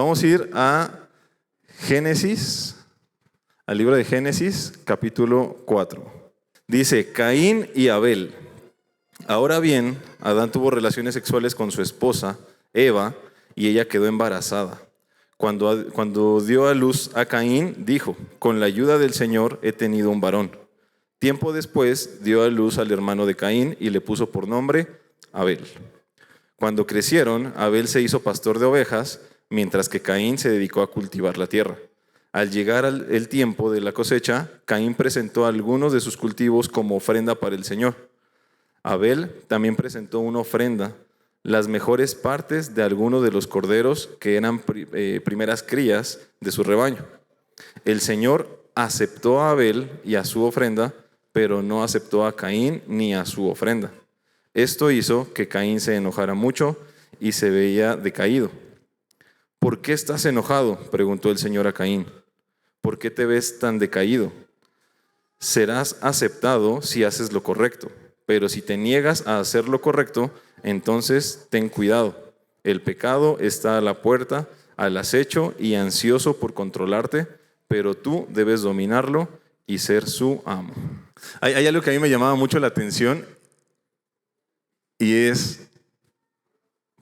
vamos a ir a Génesis, al libro de Génesis, capítulo 4. Dice, Caín y Abel. Ahora bien, Adán tuvo relaciones sexuales con su esposa, Eva, y ella quedó embarazada. Cuando dio a luz a Caín, dijo, con la ayuda del Señor he tenido un varón. Tiempo después dio a luz al hermano de Caín y le puso por nombre Abel. Cuando crecieron, Abel se hizo pastor de ovejas, mientras que Caín se dedicó a cultivar la tierra. Al llegar el tiempo de la cosecha, Caín presentó algunos de sus cultivos como ofrenda para el Señor. Abel también presentó una ofrenda, las mejores partes de algunos de los corderos que eran primeras crías de su rebaño. El Señor aceptó a Abel y a su ofrenda, pero no aceptó a Caín ni a su ofrenda. Esto hizo que Caín se enojara mucho y se veía decaído. ¿Por qué estás enojado?, preguntó el Señor a Caín. ¿Por qué te ves tan decaído? Serás aceptado si haces lo correcto, pero si te niegas a hacer lo correcto, entonces ten cuidado. El pecado está a la puerta, al acecho y ansioso por controlarte, pero tú debes dominarlo y ser su amo. Hay algo que a mí me llamaba mucho la atención y es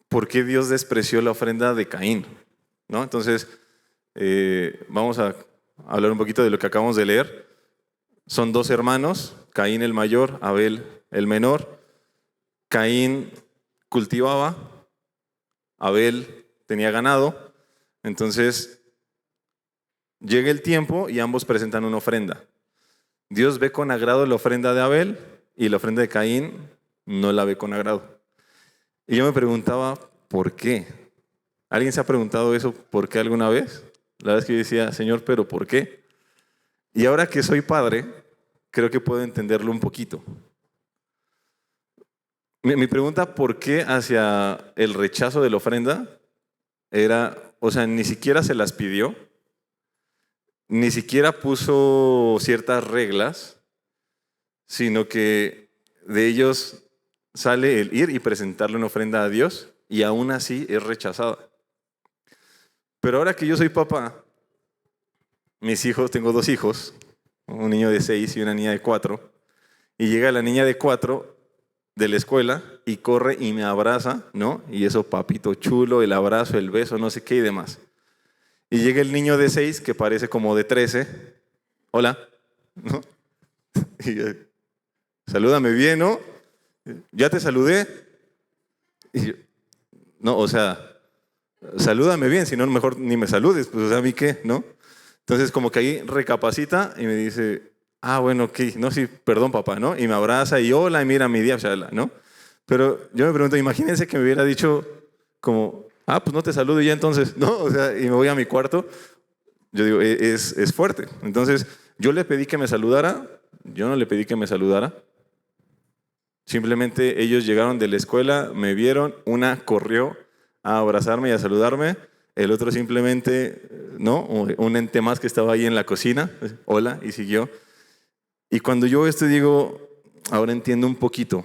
por qué Dios despreció la ofrenda de Caín, ¿no? Entonces, vamos a hablar un poquito de lo que acabamos de leer. Son dos hermanos, Caín el mayor, Abel el menor. Caín cultivaba, Abel tenía ganado. Entonces, llega el tiempo y ambos presentan una ofrenda. Dios ve con agrado la ofrenda de Abel y la ofrenda de Caín no la ve con agrado. Y yo me preguntaba, ¿por qué? ¿Alguien se ha preguntado eso por qué alguna vez? La verdad es que yo decía, Señor, ¿pero por qué? Y ahora que soy padre, creo que puedo entenderlo un poquito. Mi pregunta, ¿por qué hacia el rechazo de la ofrenda? Era, o sea, ni siquiera se las pidió, ni siquiera puso ciertas reglas, sino que de ellos sale el ir y presentarle una ofrenda a Dios y aún así es rechazada. Pero ahora que yo soy papá, mis hijos, tengo dos hijos, un niño de 6 y una niña de 4, y llega la niña de 4 de la escuela y corre y me abraza, ¿no? Y eso, papito chulo, el abrazo, el beso, no sé qué y demás. Y llega el niño de 6 que parece como de 13, hola, ¿no? Y salúdame bien, ¿no? Ya te saludé. Y yo, no, o sea, salúdame bien, si no, mejor ni me saludes, pues, o sea, ¿a mí qué, no? Entonces, como que ahí recapacita y me dice, bueno, ok, no, sí, perdón, papá, ¿no? Y me abraza y hola, y mira mi día, ¿no? Pero yo me pregunto, imagínense que me hubiera dicho como, pues no te saludo ya entonces, ¿no? O sea, y me voy a mi cuarto. Yo digo, es fuerte. Entonces, yo le pedí que me saludara, yo no le pedí que me saludara. Simplemente ellos llegaron de la escuela, me vieron, una corrió a abrazarme y a saludarme, el otro simplemente, ¿no? Un ente más que estaba ahí en la cocina, hola, y siguió. Y cuando yo esto digo, ahora entiendo un poquito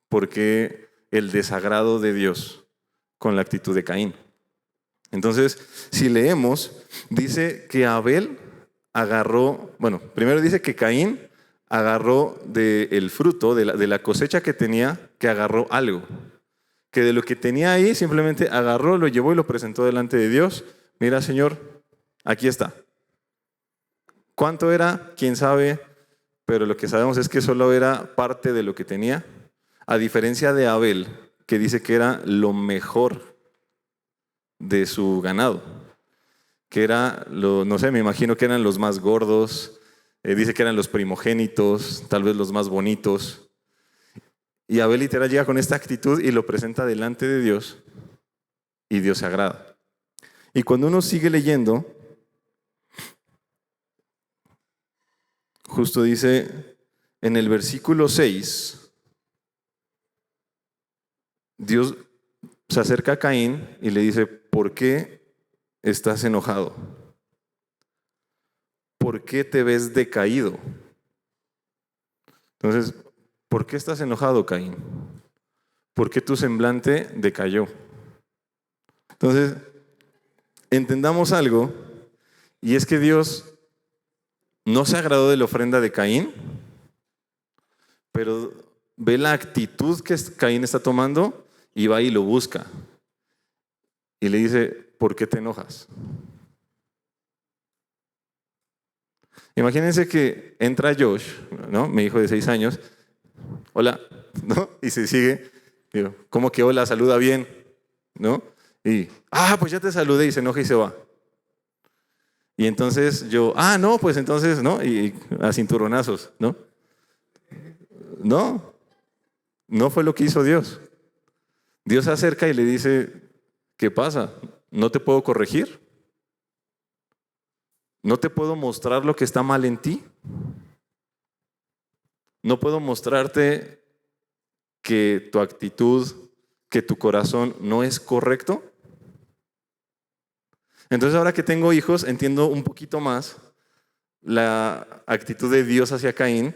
por qué el desagrado de Dios con la actitud de Caín. Entonces, si leemos, dice que Abel agarró, bueno, primero dice que Caín agarró del fruto, de la cosecha que tenía, que agarró algo. Que de lo que tenía ahí simplemente agarró, lo llevó y lo presentó delante de Dios. Mira, Señor, aquí está. ¿Cuánto era? ¿Quién sabe? Pero lo que sabemos es que solo era parte de lo que tenía. A diferencia de Abel, que dice que era lo mejor de su ganado. Que era, no sé, me imagino que eran los más gordos. Dice que eran los primogénitos, tal vez los más bonitos. Y Abel literal llega con esta actitud y lo presenta delante de Dios y Dios se agrada. Y cuando uno sigue leyendo, justo dice en el versículo 6, Dios se acerca a Caín y le dice, ¿por qué estás enojado? ¿Por qué te ves decaído? Entonces, ¿por qué estás enojado, Caín? ¿Por qué tu semblante decayó? Entonces, entendamos algo, y es que Dios no se agradó de la ofrenda de Caín, pero ve la actitud que Caín está tomando y va y lo busca. Y le dice, ¿por qué te enojas? Imagínense que entra Josh, ¿no? Mi hijo de 6 años, hola, ¿no? Y se sigue, digo, ¿cómo que hola? Saluda bien, ¿no? Y, pues ya te saludé, y se enoja y se va. Y entonces yo, no, pues entonces, ¿no? Y a cinturonazos, ¿no? No fue lo que hizo Dios. Dios se acerca y le dice, ¿qué pasa? ¿No te puedo corregir? ¿No te puedo mostrar lo que está mal en ti? ¿No puedo mostrarte que tu actitud, que tu corazón no es correcto? Entonces ahora que tengo hijos, entiendo un poquito más la actitud de Dios hacia Caín,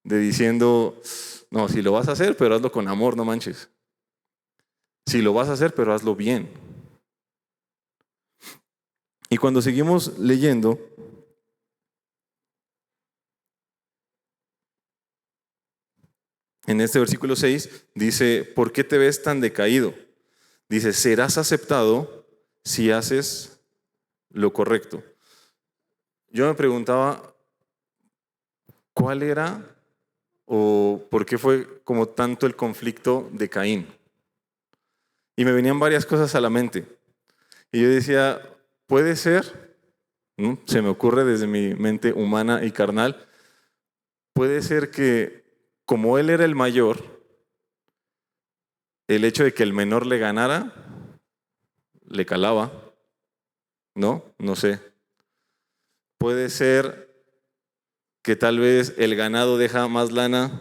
de diciendo, no, si lo vas a hacer, pero hazlo con amor, no manches. Si lo vas a hacer, pero hazlo bien. Y cuando seguimos leyendo, en este versículo 6, dice, ¿por qué te ves tan decaído? Dice, serás aceptado si haces lo correcto. Yo me preguntaba, ¿cuál era o por qué fue como tanto el conflicto de Caín? Y me venían varias cosas a la mente. Y yo decía, puede ser, ¿no? Se me ocurre desde mi mente humana y carnal, puede ser que como él era el mayor, el hecho de que el menor le ganara, le calaba, ¿no? No sé. Puede ser que tal vez el ganado deja más lana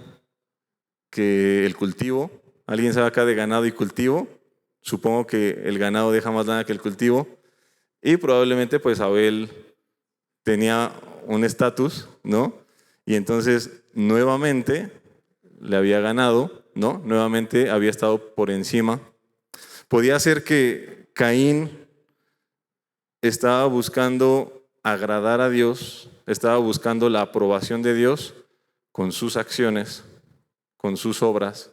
que el cultivo. ¿Alguien sabe acá de ganado y cultivo? Supongo que el ganado deja más lana que el cultivo. Y probablemente pues Abel tenía un estatus, ¿no? Y entonces nuevamente le había ganado, ¿no? Nuevamente había estado por encima. Podía ser que Caín estaba buscando agradar a Dios, estaba buscando la aprobación de Dios con sus acciones, con sus obras.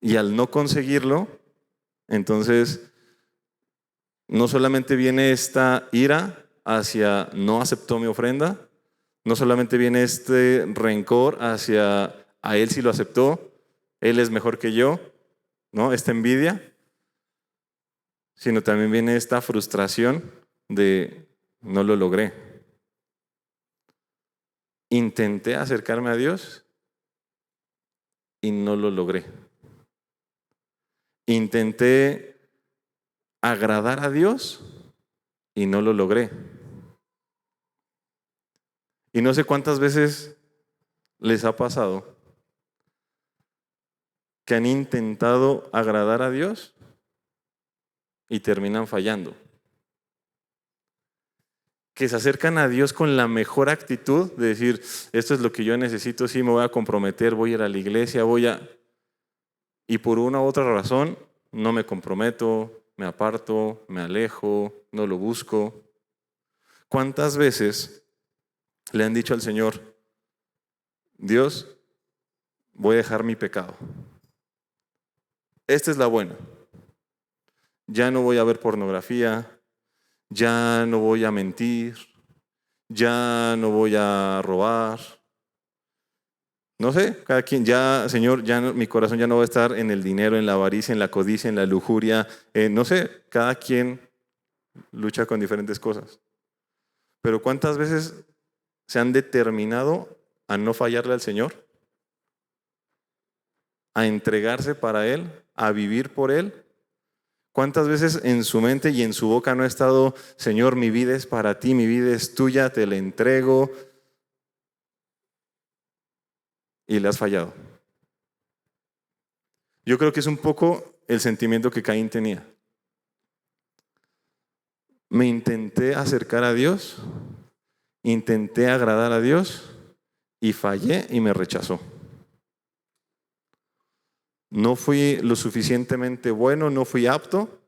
Y al no conseguirlo, entonces no solamente viene esta ira hacia no aceptó mi ofrenda, no solamente viene este rencor hacia a él sí lo aceptó, él es mejor que yo, ¿no? Esta envidia, sino también viene esta frustración de no lo logré. Intenté acercarme a Dios y no lo logré. Intenté agradar a Dios y no lo logré. Y no sé cuántas veces les ha pasado que han intentado agradar a Dios y terminan fallando. Que se acercan a Dios con la mejor actitud de decir, esto es lo que yo necesito, sí me voy a comprometer, voy a ir a la iglesia, y por una u otra razón no me comprometo, me aparto, me alejo, no lo busco. ¿Cuántas veces le han dicho al Señor, Dios, voy a dejar mi pecado? Esta es la buena. Ya no voy a ver pornografía, ya no voy a mentir, ya no voy a robar. No sé, cada quien, ya, Señor, ya no, mi corazón ya no va a estar en el dinero, en la avaricia, en la codicia, en la lujuria. No sé, cada quien lucha con diferentes cosas. Pero ¿cuántas veces se han determinado a no fallarle al Señor? A entregarse para Él, a vivir por Él. ¿Cuántas veces en su mente y en su boca no ha estado, Señor, mi vida es para ti, mi vida es tuya, te la entrego? Y le has fallado. Yo creo que es un poco el sentimiento que Caín tenía. Me intenté acercar a Dios, intenté agradar a Dios y fallé y me rechazó. No fui lo suficientemente bueno, no fui apto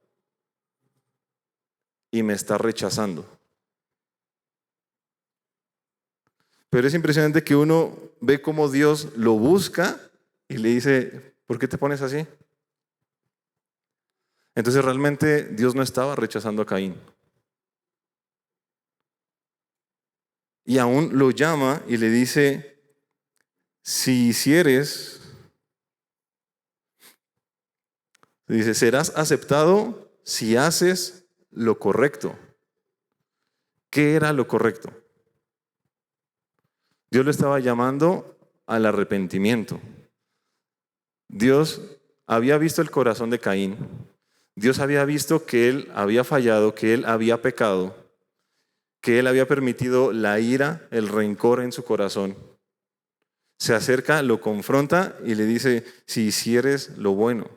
y me está rechazando. Pero es impresionante que uno ve cómo Dios lo busca y le dice, ¿por qué te pones así? Entonces realmente Dios no estaba rechazando a Caín. Y aún lo llama y le dice, si hicieres, dice, serás aceptado si haces lo correcto. ¿Qué era lo correcto? Dios lo estaba llamando al arrepentimiento. Dios había visto el corazón de Caín. Dios había visto que él había fallado, que él había pecado, que él había permitido la ira, el rencor en su corazón. Se acerca, lo confronta y le dice, si hicieres lo bueno,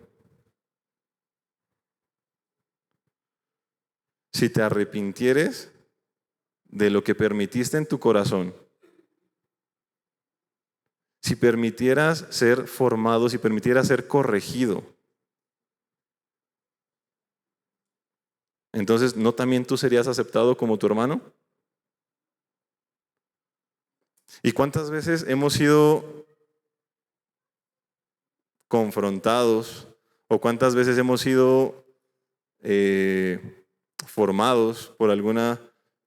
si te arrepintieres de lo que permitiste en tu corazón, si permitieras ser formado, si permitieras ser corregido, entonces ¿no también tú serías aceptado como tu hermano? ¿Y cuántas veces hemos sido confrontados o cuántas veces hemos sido formados por alguna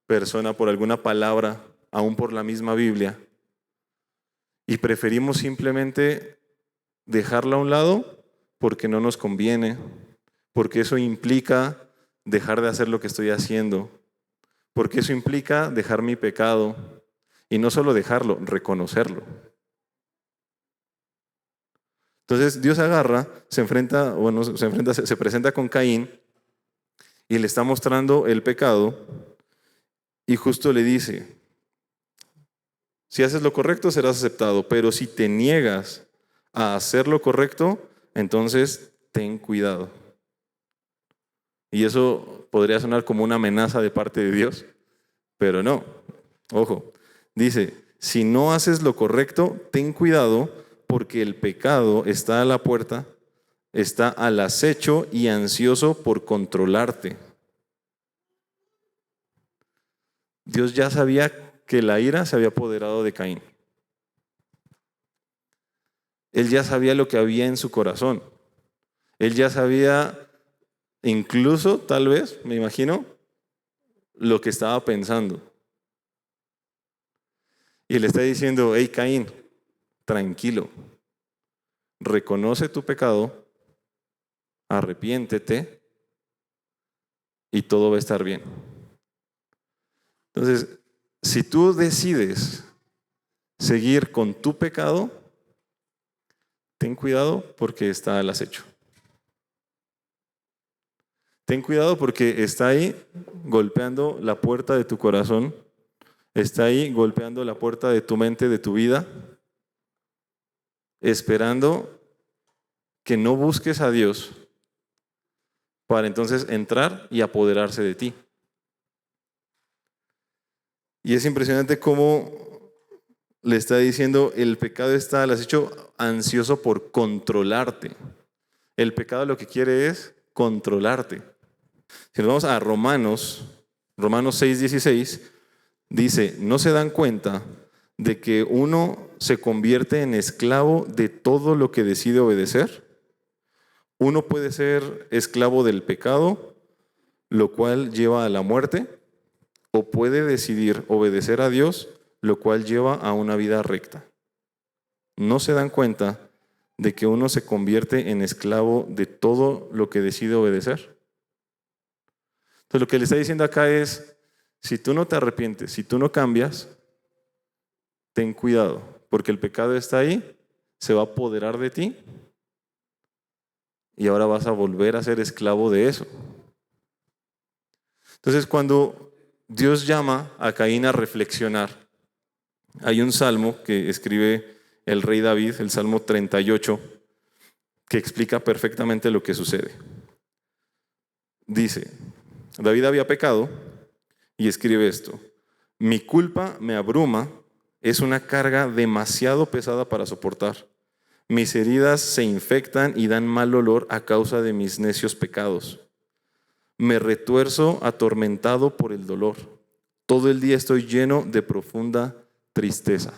persona, por alguna palabra, aún por la misma Biblia, y preferimos simplemente dejarla a un lado porque no nos conviene, porque eso implica dejar de hacer lo que estoy haciendo, porque eso implica dejar mi pecado, y no solo dejarlo, reconocerlo. Entonces Dios agarra, se presenta con Caín y le está mostrando el pecado y justo le dice, si haces lo correcto serás aceptado, pero si te niegas a hacer lo correcto, entonces ten cuidado. Y eso podría sonar como una amenaza de parte de Dios, pero no. Ojo, dice, si no haces lo correcto, ten cuidado porque el pecado está a la puerta, está al acecho y ansioso por controlarte. Dios ya sabía que la ira se había apoderado de Caín. Él ya sabía lo que había en su corazón. Él ya sabía, incluso, tal vez, me imagino, lo que estaba pensando. Y le está diciendo, hey Caín, tranquilo, reconoce tu pecado, arrepiéntete y todo va a estar bien. Entonces, si tú decides seguir con tu pecado, ten cuidado porque está al acecho. Ten cuidado porque está ahí golpeando la puerta de tu corazón, está ahí golpeando la puerta de tu mente, de tu vida, esperando que no busques a Dios para entonces entrar y apoderarse de ti. Y es impresionante cómo le está diciendo, el pecado está al acecho, ansioso por controlarte. El pecado lo que quiere es controlarte. Si nos vamos a Romanos 6:16, dice, ¿no se dan cuenta de que uno se convierte en esclavo de todo lo que decide obedecer? Uno puede ser esclavo del pecado, lo cual lleva a la muerte, o puede decidir obedecer a Dios, lo cual lleva a una vida recta. ¿No se dan cuenta de que uno se convierte en esclavo de todo lo que decide obedecer? Entonces lo que le está diciendo acá es, si tú no te arrepientes, si tú no cambias, ten cuidado, porque el pecado está ahí, se va a apoderar de ti y ahora vas a volver a ser esclavo de eso. Entonces cuando Dios llama a Caín a reflexionar, hay un salmo que escribe el rey David, el Salmo 38, que explica perfectamente lo que sucede. Dice, David había pecado y escribe esto, mi culpa me abruma, es una carga demasiado pesada para soportar. Mis heridas se infectan y dan mal olor a causa de mis necios pecados. Me retuerzo atormentado por el dolor. Todo el día estoy lleno de profunda tristeza.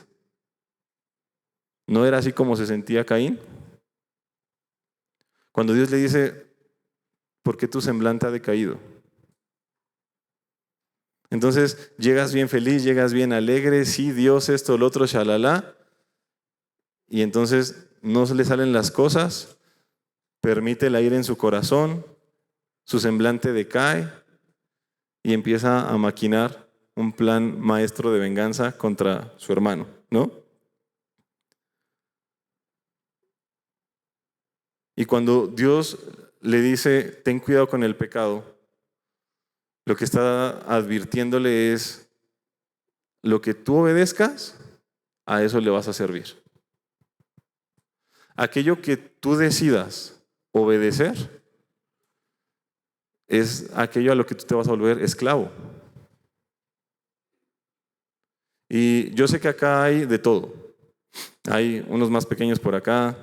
¿No era así como se sentía Caín? Cuando Dios le dice, ¿por qué tu semblante ha decaído? Entonces llegas bien feliz, llegas bien alegre, sí, Dios, esto, lo otro, shalala, y entonces no se le salen las cosas, permite el aire en su corazón, su semblante decae y empieza a maquinar un plan maestro de venganza contra su hermano, ¿no? Y cuando Dios le dice, ten cuidado con el pecado, lo que está advirtiéndole es, lo que tú obedezcas, a eso le vas a servir. Aquello que tú decidas obedecer, es aquello a lo que tú te vas a volver esclavo. Y yo sé que acá hay de todo. Hay unos más pequeños por acá,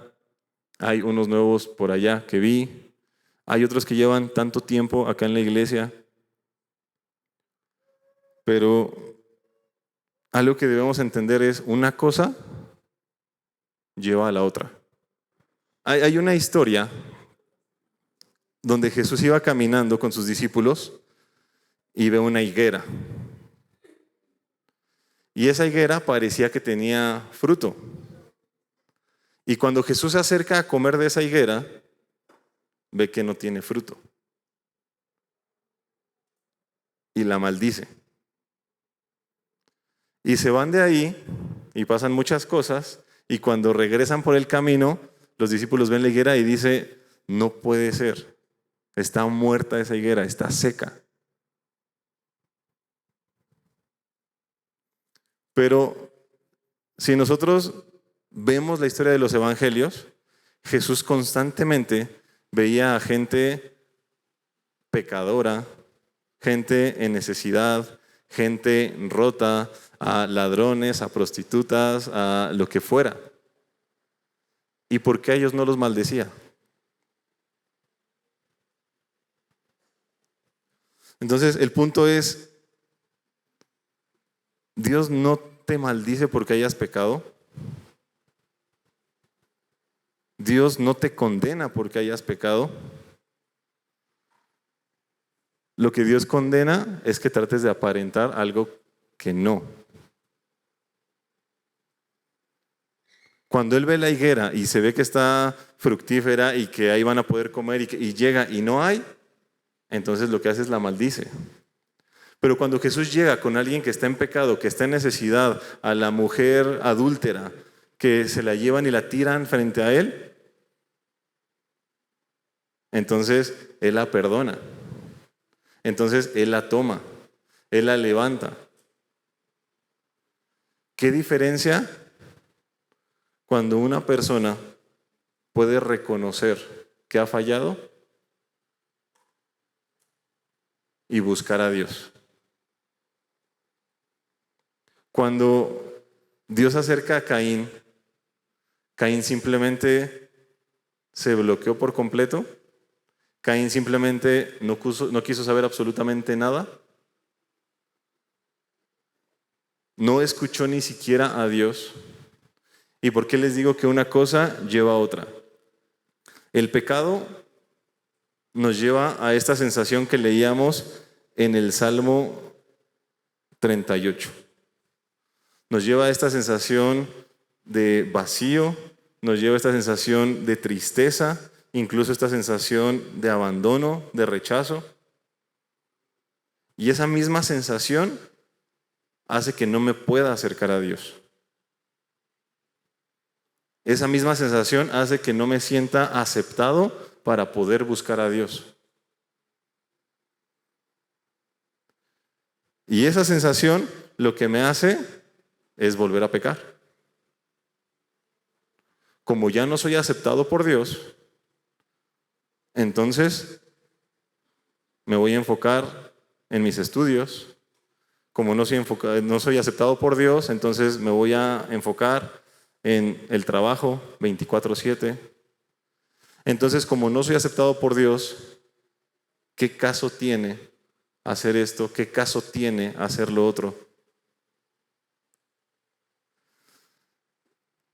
hay unos nuevos por allá que vi, hay otros que llevan tanto tiempo acá en la iglesia, pero algo que debemos entender es una cosa lleva a la otra. Hay una historia donde Jesús iba caminando con sus discípulos y ve una higuera. Y esa higuera parecía que tenía fruto. Y cuando Jesús se acerca a comer de esa higuera, ve que no tiene fruto. Y la maldice. Y se van de ahí y pasan muchas cosas. Y cuando regresan por el camino, los discípulos ven la higuera y dicen, no puede ser. Está muerta esa higuera, está seca. Pero si nosotros vemos la historia de los evangelios, Jesús constantemente veía a gente pecadora, gente en necesidad, gente rota, a ladrones, a prostitutas, a lo que fuera. ¿Y por qué a ellos no los maldecía? Entonces, el punto es, Dios no te maldice porque hayas pecado. Dios no te condena porque hayas pecado. Lo que Dios condena es que trates de aparentar algo que no. Cuando Él ve la higuera y se ve que está fructífera y que ahí van a poder comer y llega y no hay, entonces lo que hace es la maldice. Pero cuando Jesús llega con alguien que está en pecado, que está en necesidad, a la mujer adúltera, que se la llevan y la tiran frente a Él, entonces Él la perdona. Entonces Él la toma, Él la levanta. ¿Qué diferencia cuando una persona puede reconocer que ha fallado y buscar a Dios? Cuando Dios acerca a Caín, Caín simplemente se bloqueó por completo. Caín simplemente no quiso saber absolutamente nada. No escuchó ni siquiera a Dios. ¿Y por qué les digo que una cosa lleva a otra? El pecado nos lleva a esta sensación que leíamos en el Salmo 38. Nos lleva a esta sensación de vacío, nos lleva a esta sensación de tristeza, incluso esta sensación de abandono, de rechazo. Y esa misma sensación hace que no me pueda acercar a Dios. Esa misma sensación hace que no me sienta aceptado para poder buscar a Dios. Y esa sensación lo que me hace es volver a pecar. Como ya no soy aceptado por Dios, entonces me voy a enfocar en mis estudios. Como no soy aceptado por Dios, entonces me voy a enfocar en el trabajo 24/7. Entonces, como no soy aceptado por Dios, ¿Qué caso tiene hacer esto? ¿Qué caso tiene hacer lo otro?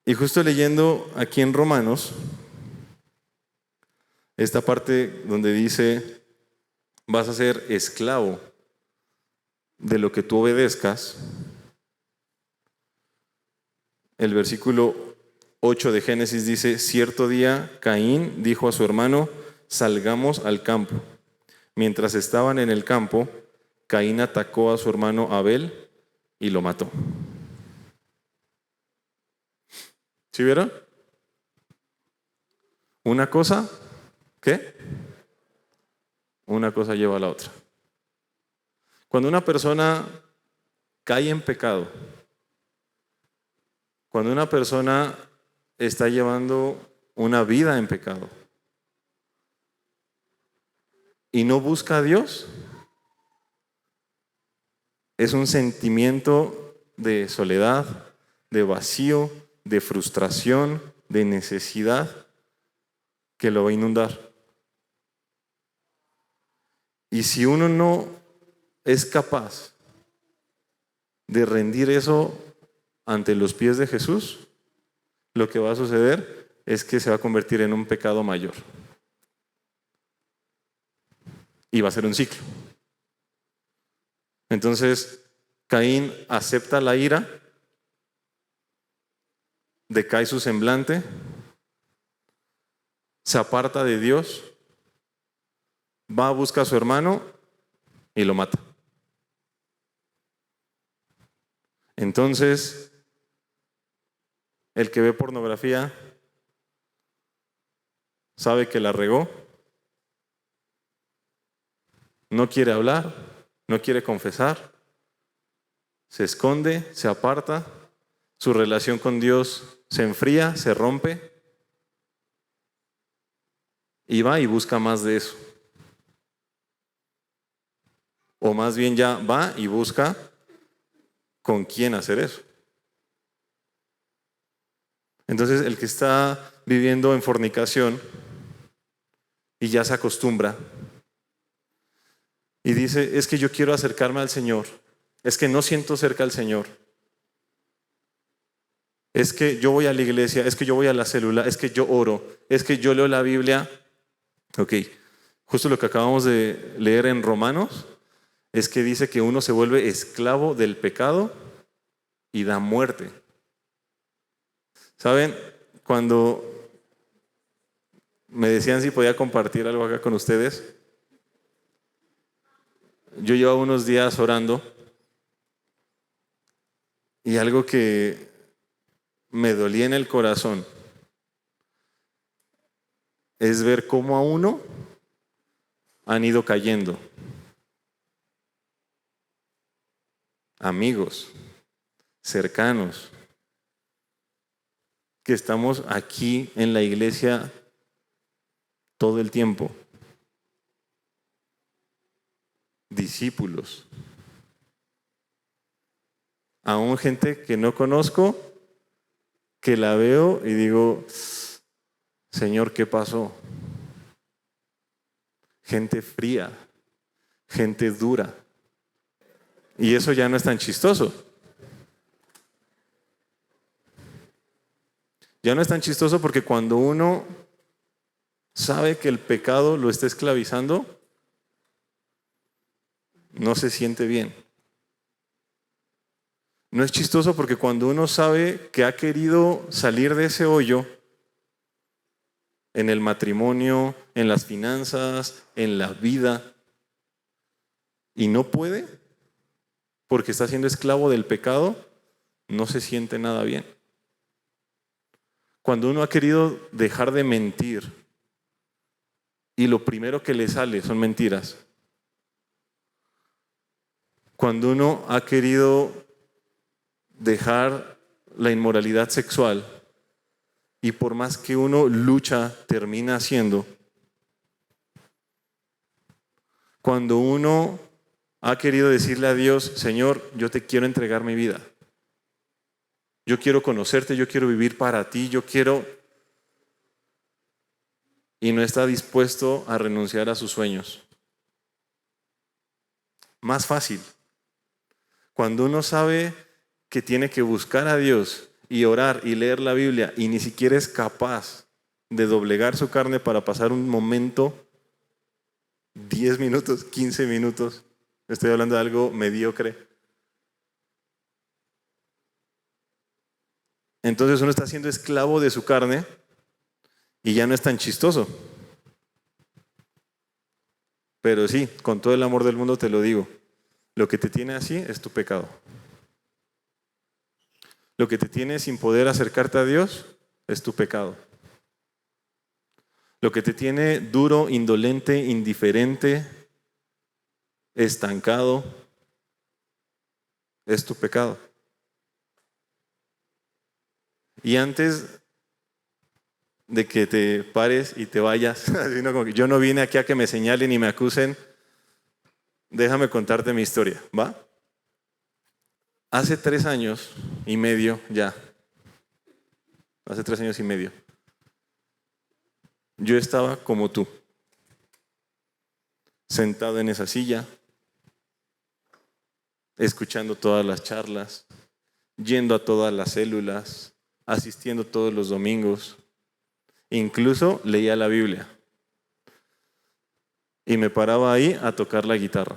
Y justo leyendo aquí en Romanos, esta parte donde dice, vas a ser esclavo de lo que tú obedezcas, el versículo 8 de Génesis dice, cierto día Caín dijo a su hermano, salgamos al campo. Mientras estaban en el campo, Caín atacó a su hermano Abel y lo mató. ¿Sí vieron? Una cosa, ¿qué? Una cosa lleva a la otra. Cuando una persona cae en pecado, cuando una persona está llevando una vida en pecado y no busca a Dios, es un sentimiento de soledad, de vacío, de frustración, de necesidad que lo va a inundar. Y si uno no es capaz de rendir eso ante los pies de Jesús, lo que va a suceder es que se va a convertir en un pecado mayor. Y va a ser un ciclo. Entonces, Caín acepta la ira, decae su semblante, se aparta de Dios, va a buscar a su hermano y lo mata. Entonces, el que ve pornografía sabe que la regó, no quiere hablar, no quiere confesar, se esconde, se aparta, su relación con Dios se enfría, se rompe y va y busca más de eso. O más bien ya va y busca con quién hacer eso. Entonces el que está viviendo en fornicación y ya se acostumbra y dice, es que yo quiero acercarme al Señor, es que no siento cerca al Señor, es que yo voy a la iglesia, es que yo voy a la célula, es que yo oro, es que yo leo la Biblia. Ok, justo lo que acabamos de leer en Romanos es que dice que uno se vuelve esclavo del pecado y da muerte. ¿Saben? Cuando me decían si podía compartir algo acá con ustedes, yo llevaba unos días orando y algo que me dolía en el corazón es ver cómo a uno han ido cayendo. Amigos, cercanos, que estamos aquí en la iglesia todo el tiempo. Discípulos. Aún gente que no conozco, que la veo y digo, Señor, ¿qué pasó? Gente fría, gente dura. Y eso ya no es tan chistoso. Ya no es tan chistoso porque cuando uno sabe que el pecado lo está esclavizando, no se siente bien. No es chistoso porque cuando uno sabe que ha querido salir de ese hoyo, en el matrimonio, en las finanzas, en la vida, y no puede, porque está siendo esclavo del pecado, no se siente nada bien. Cuando uno ha querido dejar de mentir y lo primero que le sale son mentiras. Cuando uno ha querido dejar la inmoralidad sexual y por más que uno lucha, termina haciendo. Cuando uno ha querido decirle a Dios, Señor, yo te quiero entregar mi vida. Yo quiero conocerte, yo quiero vivir para ti, yo quiero... Y no está dispuesto a renunciar a sus sueños. más fácil. Cuando uno sabe que tiene que buscar a Dios y orar y leer la Biblia y ni siquiera es capaz de doblegar su carne para pasar un momento, 10 minutos, 15 minutos, estoy hablando de algo mediocre. Entonces uno está siendo esclavo de su carne y ya no es tan chistoso. Pero sí, con todo el amor del mundo te lo digo, lo que te tiene así es tu pecado. Lo que te tiene sin poder acercarte a Dios es tu pecado. Lo que te tiene duro, indolente, indiferente, estancado, es tu pecado. Y antes de que te pares y te vayas, yo no vine aquí a que me señalen y me acusen, déjame contarte mi historia, ¿va? Hace 3 años y medio ya, hace 3 años y medio, yo estaba como tú, sentado en esa silla, escuchando todas las charlas, yendo a todas las células, asistiendo todos los domingos, incluso leía la Biblia y me paraba ahí a tocar la guitarra.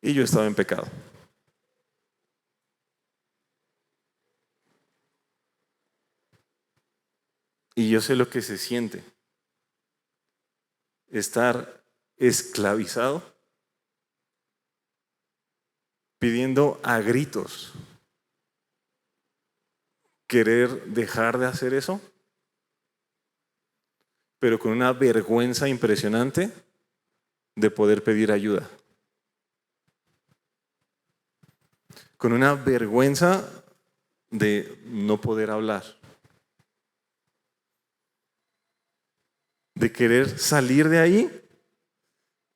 Y yo estaba en pecado. Y yo sé lo que se siente estar esclavizado, pidiendo a gritos querer dejar de hacer eso, pero con una vergüenza impresionante de poder pedir ayuda. Con una vergüenza de no poder hablar. De querer salir de ahí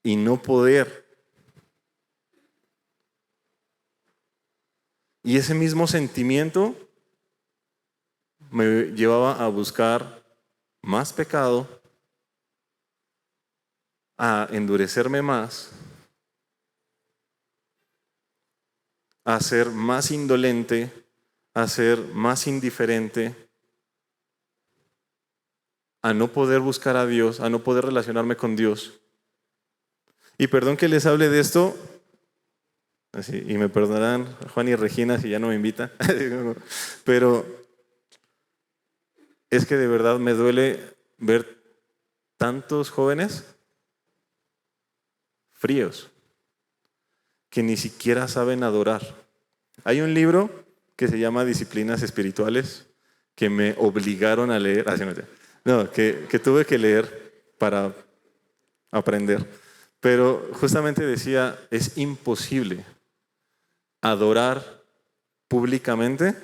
y no poder. Y ese mismo sentimiento me llevaba a buscar más pecado, a endurecerme más, a ser más indolente, a ser más indiferente, a no poder buscar a Dios, a no poder relacionarme con Dios. Y perdón que les hable de esto, así, y me perdonarán Juan y Regina si ya no me invitan, pero es que de verdad me duele ver tantos jóvenes fríos que ni siquiera saben adorar. Hay un libro que se llama Disciplinas Espirituales que me obligaron a leer, que tuve que leer para aprender. Pero justamente decía, es imposible adorar públicamente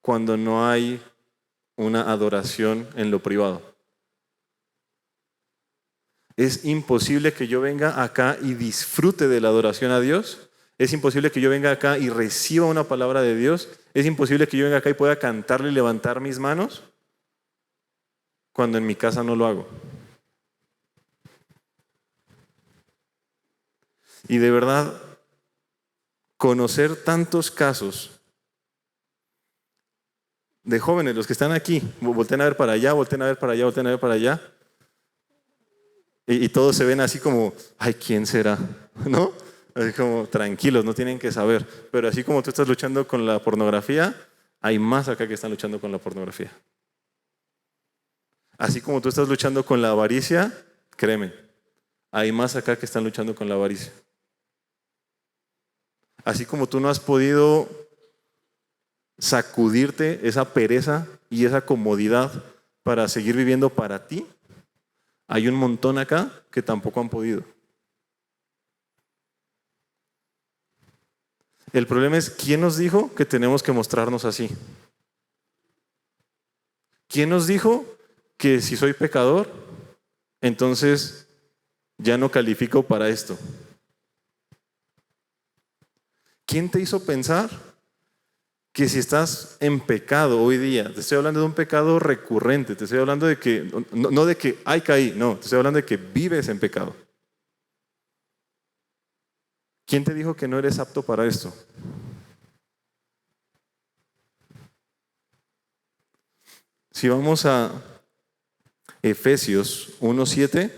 cuando no hay una adoración en lo privado. Es imposible que yo venga acá y disfrute de la adoración a Dios. Es imposible que yo venga acá y reciba una palabra de Dios. Es imposible que yo venga acá y pueda cantarle y levantar mis manos cuando en mi casa no lo hago. Y de verdad, conocer tantos casos de jóvenes, los que están aquí, volteen a ver para allá, volteen a ver para allá, volteen a ver para allá, y todos se ven así como, ay, ¿quién será? ¿No? Así como, tranquilos, no tienen que saber. Pero así como tú estás luchando con la pornografía, hay más acá que están luchando con la pornografía. Así como tú estás luchando con la avaricia, créeme, hay más acá que están luchando con la avaricia. Así como tú no has podido sacudirte esa pereza y esa comodidad para seguir viviendo para ti, hay un montón acá que tampoco han podido. El problema es, ¿quién nos dijo que tenemos que mostrarnos así? ¿Quién nos dijo que si soy pecador, entonces ya no califico para esto? ¿Quién te hizo pensar que si estás en pecado hoy día, te estoy hablando de un pecado recurrente, te estoy hablando de que, no de que ay caí, no, te estoy hablando de que vives en pecado, ¿Quién te dijo que no eres apto para esto? Si vamos a Efesios 1:7,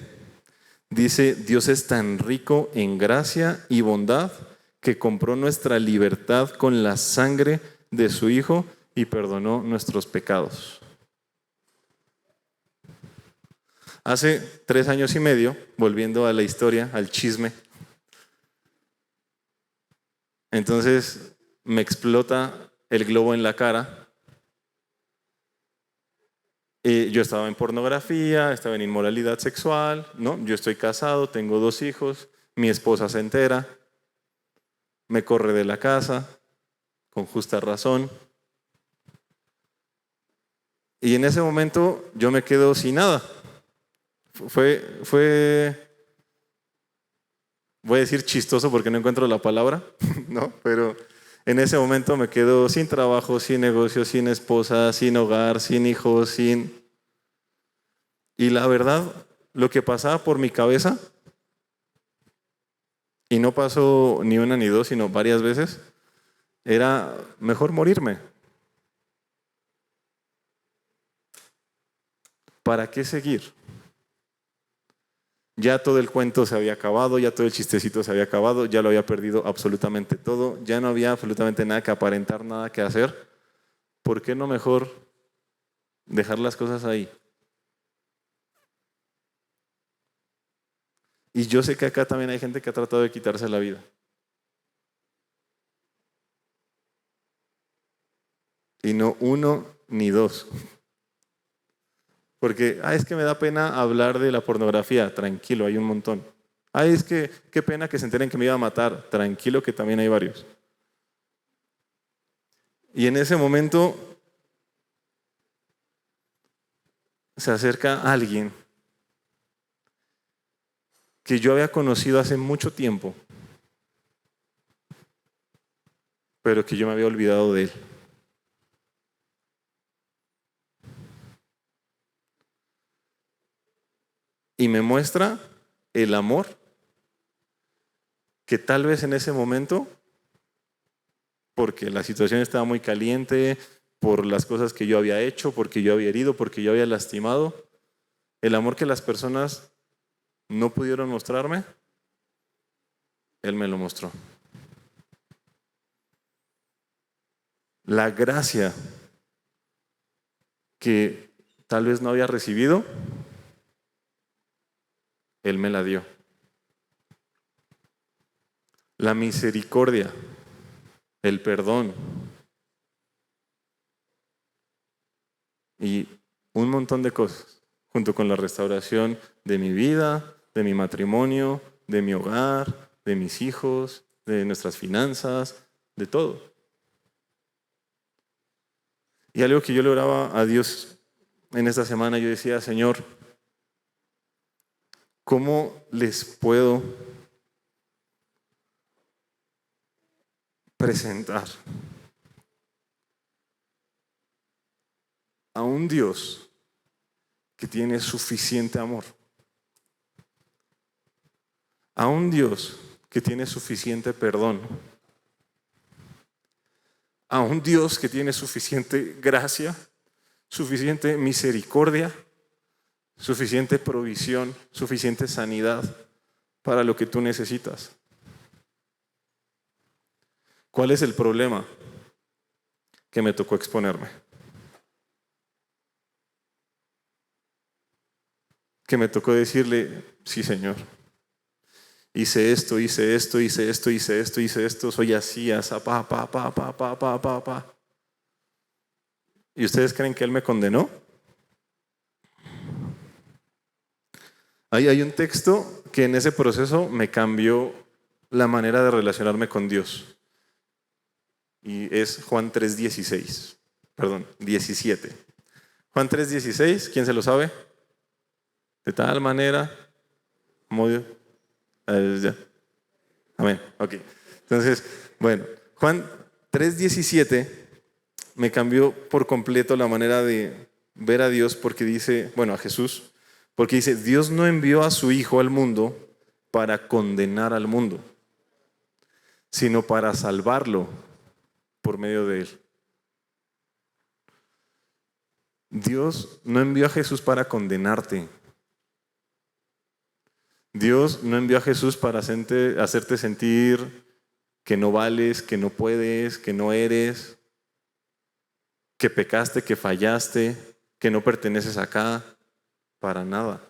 dice, Dios es tan rico en gracia y bondad que compró nuestra libertad con la sangre de su Hijo y perdonó nuestros pecados. Hace 3 años y medio, volviendo a la historia, al chisme, entonces me explota el globo en la cara. Yo estaba en pornografía, estaba en inmoralidad sexual, ¿no? Yo estoy casado, tengo 2 hijos, mi esposa se entera, me corre de la casa, con justa razón. Y en ese momento yo me quedo sin nada. Voy a decir chistoso porque no encuentro la palabra, ¿no? Pero en ese momento me quedo sin trabajo, sin negocio, sin esposa, sin hogar, sin hijos, sin... Y la verdad, lo que pasaba por mi cabeza, y no pasó ni una ni dos, sino varias veces, era mejor morirme. ¿Para qué seguir? Ya todo el cuento se había acabado, ya todo el chistecito se había acabado, ya lo había perdido absolutamente todo, ya no había absolutamente nada que aparentar, nada que hacer. ¿Por qué no mejor dejar las cosas ahí? Y yo sé que acá también hay gente que ha tratado de quitarse la vida. Y no uno ni dos. Porque, es que me da pena hablar de la pornografía. Tranquilo, hay un montón. Es que qué pena que se enteren que me iba a matar. Tranquilo, que también hay varios. Y en ese momento se acerca alguien que yo había conocido hace mucho tiempo, pero que yo me había olvidado de él. Y me muestra el amor que tal vez en ese momento, porque la situación estaba muy caliente, por las cosas que yo había hecho, porque yo había herido, porque yo había lastimado, el amor que las personas no pudieron mostrarme, Él me lo mostró. La gracia que tal vez no había recibido, Él me la dio. La misericordia, el perdón y un montón de cosas, junto con la restauración de mi vida, de mi matrimonio, de mi hogar, de mis hijos, de nuestras finanzas, de todo. Y algo que yo le oraba a Dios en esta semana, yo decía, Señor, ¿cómo les puedo presentar a un Dios que tiene suficiente amor? A un Dios que tiene suficiente perdón. A un Dios que tiene suficiente gracia, suficiente misericordia, suficiente provisión, suficiente sanidad para lo que tú necesitas. ¿Cuál es el problema? Que me tocó exponerme. Que me tocó decirle, sí, Señor. Hice esto, hice esto, hice esto, hice esto, hice esto, soy así, asa, pa. ¿Y ustedes creen que Él me condenó? Hay un texto que en ese proceso me cambió la manera de relacionarme con Dios. Y es Juan 3:16. Perdón, 17. Juan 3:16, ¿quién se lo sabe? De tal manera, como Dios. Ya. Amén. Ok. Entonces, bueno, Juan 3:17 me cambió por completo la manera de ver a Dios porque dice, bueno, a Jesús, porque dice, Dios no envió a su Hijo al mundo para condenar al mundo, sino para salvarlo por medio de él. Dios no envió a Jesús para condenarte. Dios no envió a Jesús para hacerte sentir que no vales, que no puedes, que no eres, que pecaste, que fallaste, que no perteneces acá, para nada.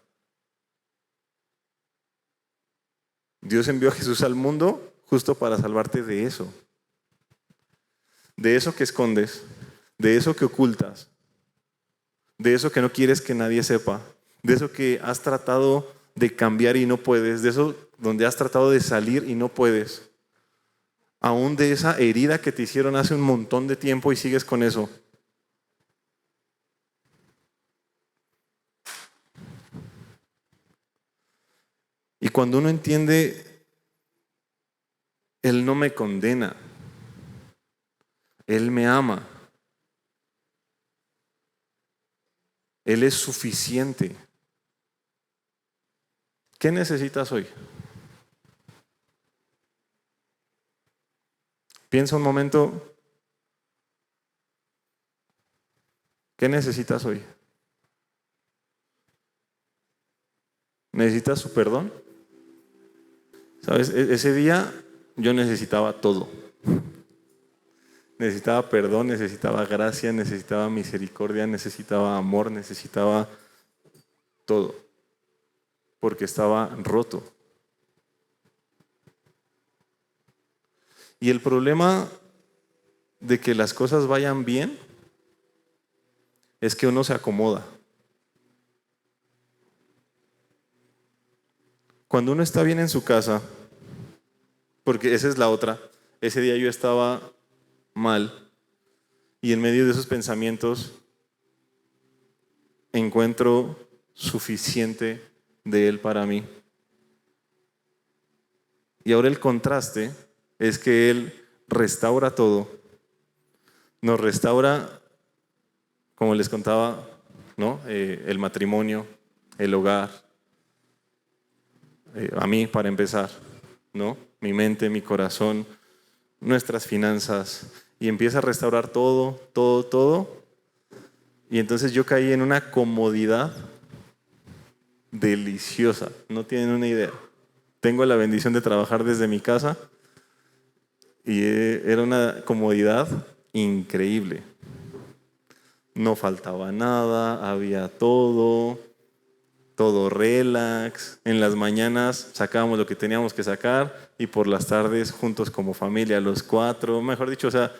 Dios envió a Jesús al mundo justo para salvarte de eso que escondes, de eso que ocultas, de eso que no quieres que nadie sepa, de eso que has tratado de cambiar y no puedes, de eso donde has tratado de salir y no puedes, aún de esa herida que te hicieron hace un montón de tiempo y sigues con eso. Y cuando uno entiende, Él no me condena, Él me ama, Él es suficiente. ¿Qué necesitas hoy? Piensa un momento, ¿qué necesitas hoy? ¿Necesitas su perdón? ¿Sabes? Ese día yo necesitaba todo. Necesitaba perdón, necesitaba gracia, necesitaba misericordia, necesitaba amor, necesitaba todo. Porque estaba roto. Y el problema de que las cosas vayan bien es que uno se acomoda. Cuando uno está bien en su casa, porque esa es la otra, ese día yo estaba mal y en medio de esos pensamientos encuentro suficiente de Él para mí. Y ahora el contraste es que Él restaura todo, nos restaura, como les contaba, ¿no? El matrimonio, el hogar, a mí para empezar, ¿no? Mi mente, mi corazón, nuestras finanzas, y empieza a restaurar todo, todo, todo. Y entonces yo caí en una comodidad deliciosa, no tienen una idea. Tengo la bendición de trabajar desde mi casa y era una comodidad increíble. No faltaba nada, había todo relax. En las mañanas sacábamos lo que teníamos que sacar y por las tardes juntos como familia, los 4. Mejor dicho, o sea,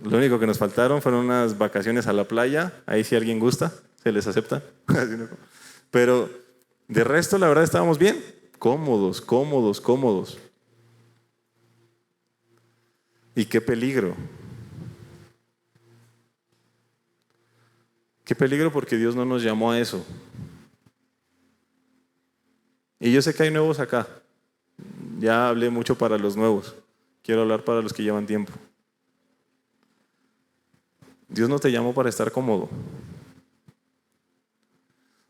lo único que nos faltaron fueron unas vacaciones a la playa. Ahí si alguien gusta, se les acepta. Pero de resto, la verdad, estábamos bien. Cómodos, cómodos, cómodos. Y qué peligro. Qué peligro porque Dios no nos llamó a eso. Y yo sé que hay nuevos acá. Ya hablé mucho para los nuevos. Quiero hablar para los que llevan tiempo. Dios no te llamó para estar cómodo.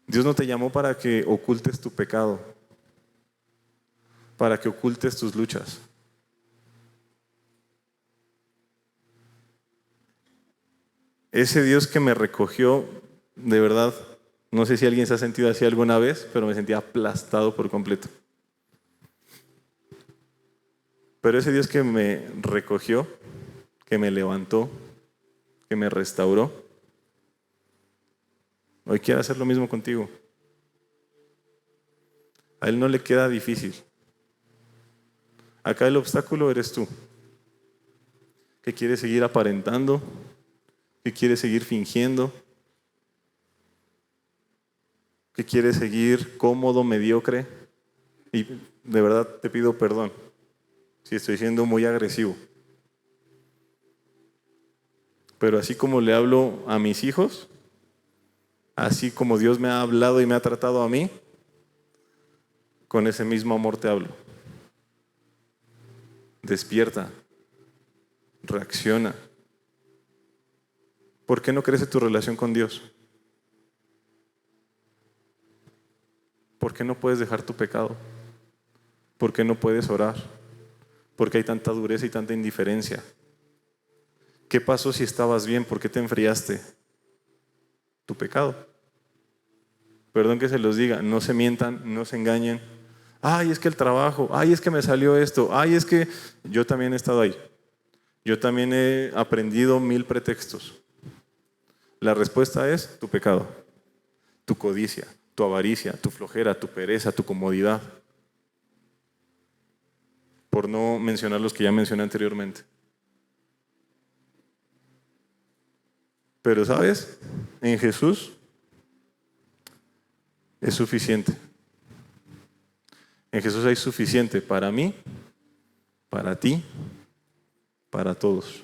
Dios no te llamó para que ocultes tu pecado, para que ocultes tus luchas. Ese Dios que me recogió, de verdad, no sé si alguien se ha sentido así alguna vez, pero me sentía aplastado por completo. Pero ese Dios que me recogió, que me levantó, que me restauró, hoy quiere hacer lo mismo contigo. A Él no le queda difícil. Acá el obstáculo eres tú, que quieres seguir aparentando, que quieres seguir fingiendo, que quieres seguir cómodo, mediocre. Y de verdad te pido perdón si estoy siendo muy agresivo. Pero así como le hablo a mis hijos, así como Dios me ha hablado y me ha tratado a mí, con ese mismo amor te hablo. Despierta, reacciona. ¿Por qué no crece tu relación con Dios? ¿Por qué no puedes dejar tu pecado? ¿Por qué no puedes orar? ¿Por qué hay tanta dureza y tanta indiferencia? ¿Qué pasó si estabas bien? ¿Por qué te enfriaste? Tu pecado. Perdón que se los diga, no se mientan, no se engañen. Ay, es que el trabajo, ay, es que me salió esto, ay, es que yo también he estado ahí. Yo también he aprendido 1000 pretextos. La respuesta es tu pecado, tu codicia, tu avaricia, tu flojera, tu pereza, tu comodidad. Por no mencionar los que ya mencioné anteriormente. Pero ¿sabes? En Jesús es suficiente. En Jesús hay suficiente para mí, para ti, para todos.